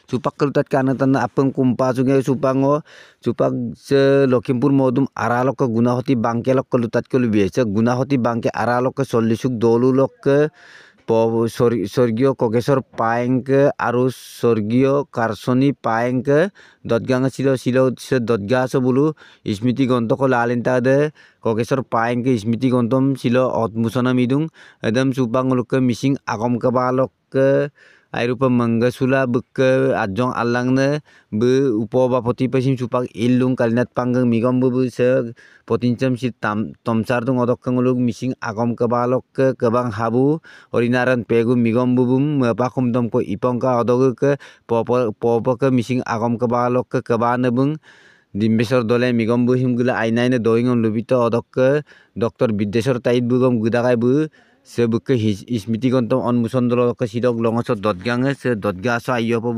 Supak kelutat kana tanah apeng kumpa sungai supango supak se Lukhimpur modum aralok ke Gunahoti bangkelok kelutat ke biasa Gunahoti bangke aralok ke solisuk dolulok ke স্বর্গীয় কোকেশ্বর পায়েংকে আৰু স্বৰ্গীয় কাৰ্চনি পায়েংকে দদগাং ছিল দদগা আছে বলো স্মৃতি গ্ৰন্থক লালিন্তাদে কোকেশ্বৰ পায়েংকে স্মৃতি গ্ৰন্থম ছিল অতমুচনা মিদুং এদম সুপাংলকে missing Agom কেবালকে Airupa Manggasula buke ajong alangne bu upabapoti pesim supak ilung kalinat panggang migom bu se potincam si tomsar tung odok kangulug mising agom kebalok ke kebang habu orinaran pegu migom bubum pakum tom ko ipongka odog ke popo ke mising agom kebalok ke kebane bung Dimbesor dole migom bu himgula ainaine doingom lubito odok ke Dr. Biddesor tait bugom gudakai bu sebuke ismiti kontom onmuson dolo ke sidok longosot dotgang se dotgaso ayopo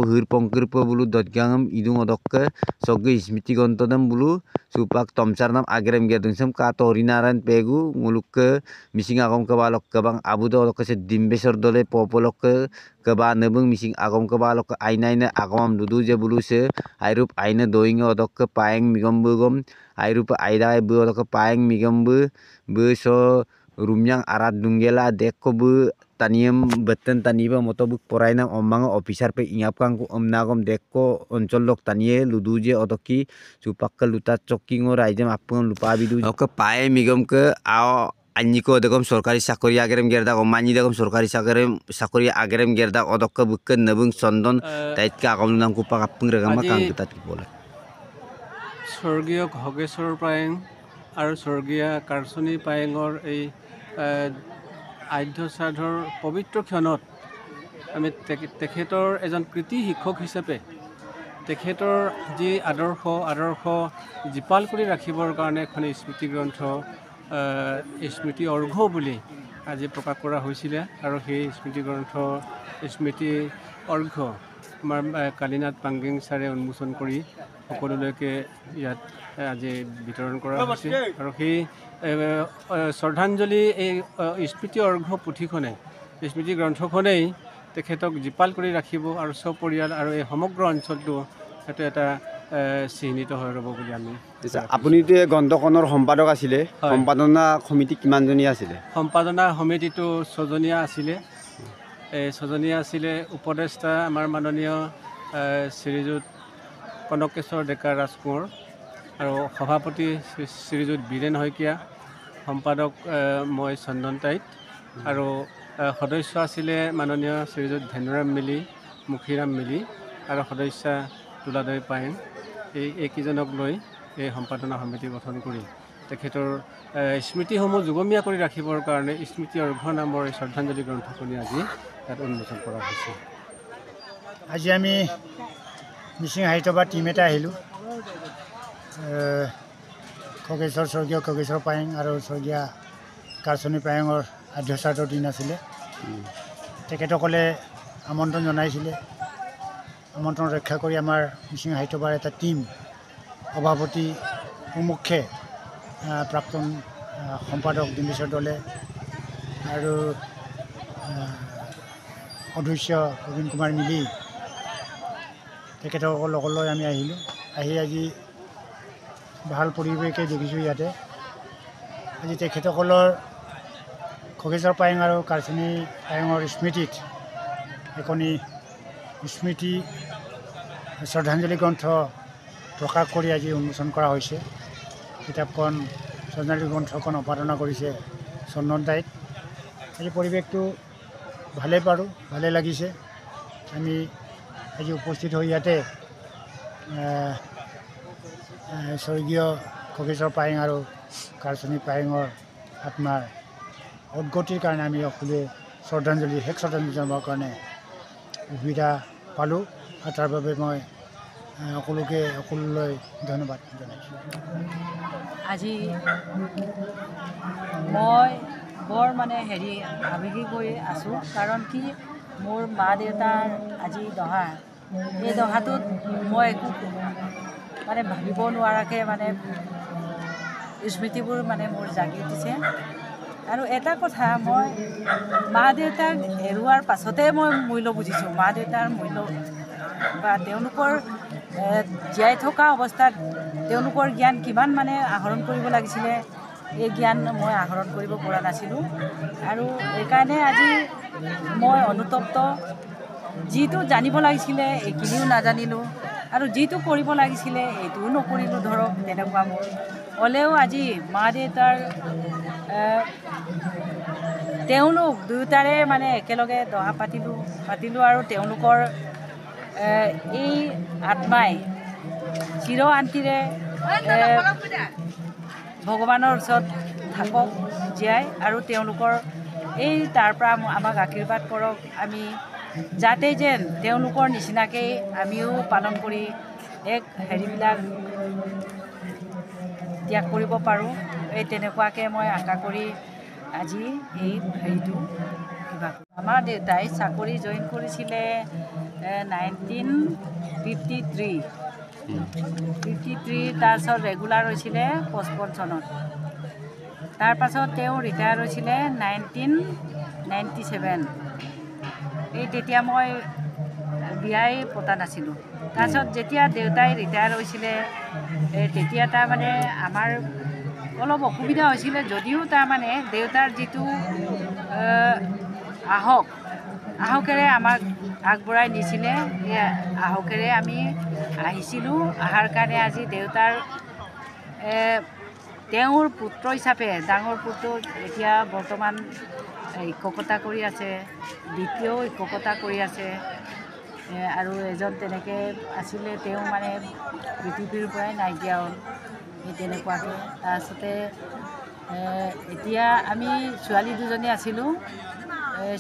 hur pongkirpo bulu dotgangam idung odok ke sogge ismiti kontodam bulu supak tomsar nam agrem gedungsem ka torinaran pegu nguluk ke mising agom ke balok ke bang abu do odok se dimbesor dole popolok ke ba nebung mising agom ke balok ke ainaine agom dudu je bulu se airup aine doing odok ke paeng migom bugom airup aida bu odok ke paeng migom bu so Rumyang arat dunggela dekko bu taniem beten taniba motobuk poraina omang officer pe ingapkang ku omnagom dekko oncolok tanie luduje otoki supak lutat chokingo raijam apun lupa bidu oke pae migom ke ao Anjiko degom sorkari sakori agerem gerda omani degom sorkari sakori agerem gerda odok buken nebung sondon tait ka agom nang kupak apung regama kang kutat bola স্বর্গীয় ঘগেশ্বৰ পায়েং আৰু স্বৰ্গীয় কাৰ্চনি পায়েঙৰ এই আধ্য শ্ৰাদ্ধৰ পবিত্ৰ ক্ষণত আমি তেখেতৰ এজন কৃতি শিক্ষক হিচাপে তেখেতৰ যি আদৰ্শ জীপাল কৰি ৰাখিবৰ কাৰণে এখন স্মৃতি গ্ৰন্থ স্মৃতি অৰ্ঘ বুলি আজি প্ৰকাশ কৰা হৈছিলে আৰু সেই স্মৃতি গ্ৰন্থ স্মৃতি অৰ্ঘ আমাৰ কালীনাথ পাংগেং ছাৰে উন্মোচন কৰি সকলোলৈকে ইয়াত আজি বিতৰণ কৰা হৈছে আৰু সেই শ্ৰদ্ধাঞ্জলি এই স্মৃতি অৰ্ঘ পুথিখনে স্মৃতি গ্ৰন্থখনেই তেখেতক জীপাল কৰি ৰাখিব আৰু সপৰিয়াল আৰু এই সমগ্ৰ অঞ্চলটো সেইটো এটা চিহ্নিত হৈ ৰ'ব বুলি আমি আপুনিতো এই গ্ৰন্থখনৰ সম্পাদক আছিলে সম্পাদনা সমিতি কিমানজনী আছিলে সম্পাদনা সমিতিটো 6জনীয়া আছিলে এই 6জনীয়া আছিলে উপদেষ্টা আমাৰ মাননীয় শ্ৰীযুত কনকেশ্বৰ ডেকা ৰাজকোঁৱৰ আৰু সভাপতি শ্ৰীযুত বীৰেন শইকীয়া সম্পাদক মই চন্দন টাইট আৰু সদস্য আছিলে মাননীয় শ্ৰীযুত ধেনুৰাম মিলি মুখিৰাম মিলি আৰু সদস্য তুলাদৈ পায়েং এইকেইজনক লৈ এই সম্পাদনা সমিতি গঠন কৰি তেখেতৰ স্মৃতিসমূহ যুগমীয়া কৰি ৰাখিবৰ কাৰণে স্মৃতি অৰ্ঘ নামৰ এই শ্ৰদ্ধাঞ্জলি গ্ৰন্থখনি আজি ইয়াত উন্মোচন কৰা হৈছে আজি আমি মিচিং সাহিত্যসভাৰ টিম এটা আহিলোঁ স্বৰ্গীয় খগেশ্বৰ পায়েং আৰু স্বৰ্গীয় কাৰ্চনি পায়েঙৰ আধ্য শ্ৰাদ্ধৰ দিন আছিলে তেখেতসকলে আমন্ত্ৰণ জনাইছিলে আমন্ত্ৰণ ৰক্ষা কৰি আমাৰ মিচিং সাহিত্যসভাৰ এটা টিম সভাপতি প্ৰমুখ্যে প্ৰাক্তন সম্পাদক ডিম্বেশ্বৰ দলে আৰু সদস্য প্ৰবীণ কুমাৰ মিলি তেখেতসকলৰ লগলৈ আমি আহিলোঁ আজি ভাল পৰিৱেশে দেখিছোঁ ইয়াতে আজি তেখেতসকলৰ খগেশ্বৰ পায়েং আৰু কাৰ্চনি পায়েঙৰ স্মৃতিত এখনি স্মৃতি শ্ৰদ্ধাঞ্জলি গ্ৰন্থ প্ৰকাশ কৰি আজি উন্মোচন কৰা হৈছে কিতাপখন শ্ৰদ্ধাঞ্জলি গ্ৰন্থখন সম্পাদনা কৰিছে চন্দন টাইট আজি পৰিৱেশটো ভালেই লাগিছে আমি আজি উপস্থিত হৈ ইয়াতে স্বৰ্গীয় খগেশ্বৰ পায়েং আৰু কাৰ্চনি পায়েঙৰ আত্মাৰ সদ্গতিৰ কাৰণে আমি সকলোৱে শ্ৰদ্ধাঞ্জলি জনাবৰ কাৰণে সুবিধা পালোঁ আৰু তাৰ বাবে মই সকলোলৈ ধন্যবাদ জনাইছোঁ আজি মই বৰ আৱেগিক হৈ আছোঁ কাৰণ কি মোৰ মা দেউতাৰ আজি দহা এই দহাটোত মই একো ভাবিব নোৱাৰাকৈ স্মৃতিবোৰ মোৰ জাগি উঠিছে আৰু এটা কথা মই মা দেউতাক হেৰুৱাৰ পাছতে মই মূল্য বুজিছোঁ মা দেউতাৰ মূল্য বা তেওঁলোকৰ জীয়াই থকা অৱস্থাত তেওঁলোকৰ জ্ঞান কিমান মানে আহৰণ কৰিব লাগিছিলে এই জ্ঞান মই আহৰণ কৰিব পৰা নাছিলোঁ আৰু সেইকাৰণে আজি মই অনুতপ্ত যিটো জানিব লাগিছিলে এইখিনিও নাজানিলোঁ আৰু যিটো কৰিব লাগিছিলে এইটোও নকৰিলোঁ ধৰক তেনেকুৱা মোৰ হ'লেও আজি মা দেউতাৰ তেওঁলোক দুয়োটাৰে মানে একেলগে দহা পাতিলোঁ আৰু তেওঁলোকৰ এই আত্মাই চিৰ শান্তিৰে ভগৱানৰ ওচৰত থাকক জীয়াই আৰু তেওঁলোকৰ এই তাৰ পৰা আমাক আশীৰ্বাদ কৰক আমি যাতে যেন তেওঁলোকৰ নিচিনাকৈ আমিও পালন কৰি এক হেৰিবিলাক ত্যাগ কৰিব পাৰোঁ এই তেনেকুৱাকৈ মই আশা কৰি আজি এই হেৰিটো কিবা আমাৰ দেউতাই চাকৰি জইন কৰিছিলে 1953 তাৰপিছত ৰেগুলাৰ হৈছিলে 55 চনত তাৰপাছত তেওঁ ৰিটায়াৰ হৈছিলে 1997 এই তেতিয়া মই বিয়াই পতা নাছিলোঁ তাৰপিছত যেতিয়া দেউতাই ৰিটায়াৰ হৈছিলে তেতিয়া তাৰমানে আমাৰ অলপ অসুবিধা হৈছিলে যদিও তাৰমানে দেউতাৰ যিটো আহোকেৰে আমাক আগবঢ়াই নিছিলে সেই আহোকেৰে আমি আহিছিলোঁ অহাৰ কাৰণে আজি দেউতাৰ তেওঁৰ পুত্ৰ হিচাপে ডাঙৰ পুত্ৰ এতিয়া বৰ্তমান শিক্ষকতা কৰি আছে দ্বিতীয়ও শিক্ষকতা কৰি আছে আৰু এজন তেনেকৈ আছিলে তেওঁ মানে পৃথিৱীৰ পৰাই নাইকিয়া হ'ল এই তেনেকুৱাকৈ তাৰপিছতে এতিয়া আমি ছোৱালী দুজনী আছিলোঁ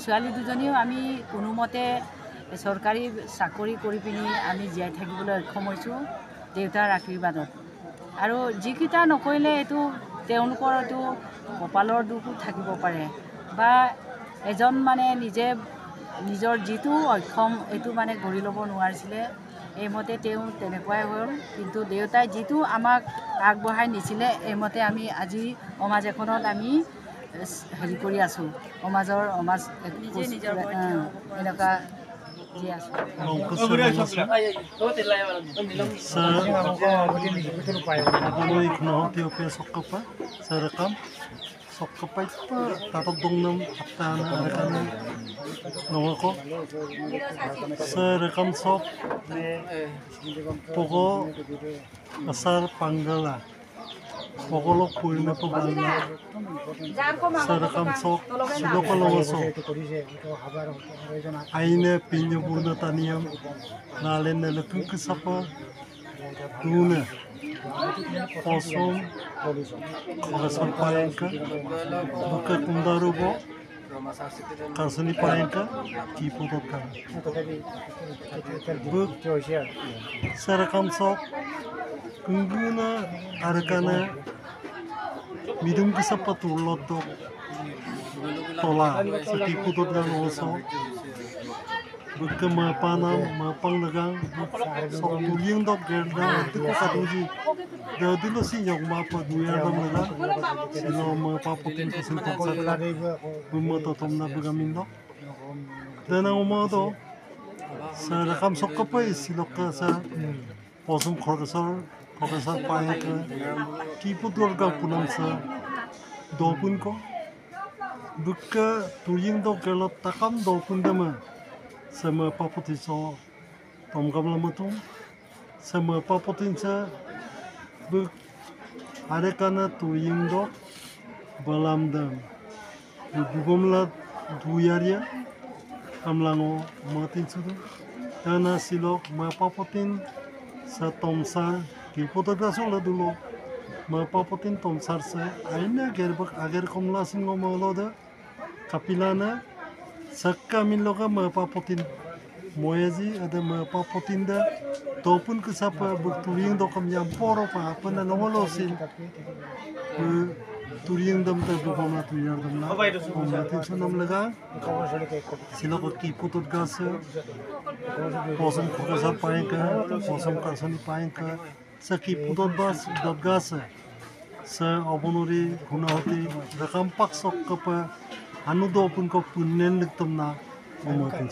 ছোৱালী দুজনীও আমি কোনোমতে চৰকাৰী চাকৰি কৰি পিনি আমি জীয়াই থাকিবলৈ সক্ষম হৈছোঁ দেউতাৰ আশীৰ্বাদত আৰু যিকেইটা নকৰিলে এইটো তেওঁলোকৰ এইটো কপালৰ দুখো থাকিব পাৰে বা এজন মানে নিজৰ যিটো অক্ষম এইটো মানে গঢ়ি ল'ব নোৱাৰিছিলে এইমতে তেওঁ তেনেকুৱাই হ'ল কিন্তু দেউতাই যিটো আমাক আগবঢ়াই নিছিলে এইমতে আমি আজি সমাজ এখনত আমি হেৰি কৰি আছোঁ সমাজ এনেকুৱা যি আছোঁ Sokapay pa tatagdong ng aptana arekane nongako sa rekam sok poko asar panggala pokolok purna pa bala sa rekam sok suloko longoso aine pinyo buna taniyam nalen na latun kasapa duna Posom, Profesor Payenka, Buka Kundarubo, Karsani Payenka, Kiputokan. Buk, Sarakam Sok, Kunguna, Arakana, Midum Kisapatulot, Tola, Kiputokan also. Buka Mapanam, Mapanglagang, Sok Tulyang Dog Gerda, Tiko Katuji. Jadi lo sih yang apa dunia dalam negara, silo mapaputin kesentuhan saya, bumoto tomna begamindo. Dan ang umato, sa rakam sokapay silo ka sa posong profesor Payenka, kiput lorga punam sa dopun ko. Buka tuying dog kelot takam dopun dama, sa mapaputin so tomgam lamatung, sa mapaputin sa Buk arekana tuying do balam dam bugomla duyaria amlango matin sudu dana silok mapapotin sa tomsar ki fotograso la dulo mapapotin tomsar sa aina gerbak agar komla singo maloda kapilana sakka minloga mapapotin moyazi ada mapapotin da Topun kesapa berturing dokam yang poro pa apa na nongolosin turing dam ta bukoma tuyar dam na omatin sunam laga sila ko kiputut gasa posam profesor Payenka posam karsani Payenka sa kiputut bas dot gasa se obonori gunahoti rekam paksok kepa anu do pun ko punen liktomna omo tin